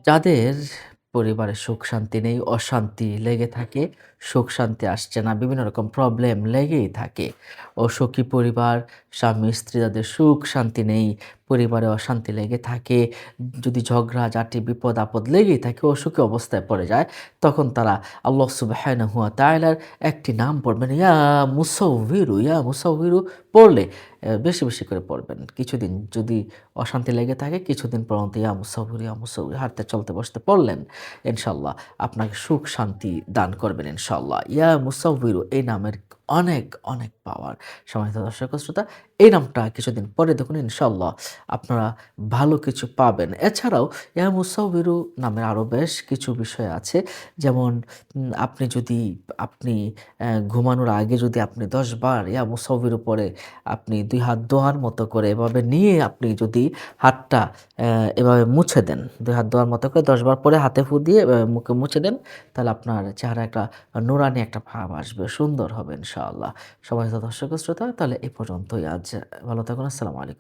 যাদের পরিবারে সুখ-শান্তি নেই, অশান্তি লেগে থাকে, সুখ-শান্তি আসছে না, বিভিন্ন রকম প্রবলেম লেগেই থাকে। অসুখী পরিবার, স্বামী-স্ত্রী যাদের সুখ-শান্তি নেই, পরিবারে অশান্তি লেগে থাকে, যদি ঝগড়াঝাটি, বিপদ-আপদ লেগেই থাকে, অসুখী অবস্থায় পড়ে যায়, তখন তারা আল্লাহ সুবহানাহু ওয়া তাআলার একটি নাম পড়বেন, ইয়া মুসাউবিরু পড়লে বেশি, বেশি করে পড়বেন। কিছুদিন যদি অশান্তি লেগে থাকে কিছুদিন পর্যন্ত ইয়া মুসাউরি হাঁটতে চলতে বসতে পড়লেন। ইনশাআল্লাহ আপনাকে সুখ শান্তি দান করবেন ইনশাআল্লাহ। ইয়া মুসাউবিরু এই নামের অনেক, অনেক পাওয়ার। সম্মানিত দর্শক ও শ্রোতা, এই নামটা কিছুদিন পরে দেখুন ইনশাআল্লাহ আপনারা ভালো কিছু পাবেন। এছাড়াও ইয়া মুসাউবিরু নামের আরো বেশ কিছু বিষয় আছে। যেমন আপনি যদি আপনি ঘুমানোর আগে যদি আপনি ১০ বার ইয়া মুসাউবিরু পড়ে আপনি ২ হাত দোয়ার মতো করে এভাবে নিয়ে আপনি যদি হাতটা এভাবে মুছে দেন, ২ হাত দোয়ার মতো করে ১০ বার পরে হাতে ফু দিয়ে মুখে মুছে দেন, তাহলে আপনার চেহারায় একটা নুরানি একটা ভাব আসবে। সুন্দর হবে ইনশাআল্লাহ। সম্মানিত দর্শক ও শ্রোতা, তাহলে এ পর্যন্তই আজ। ভালো থাকুন। আসসালামু আলাইকুম।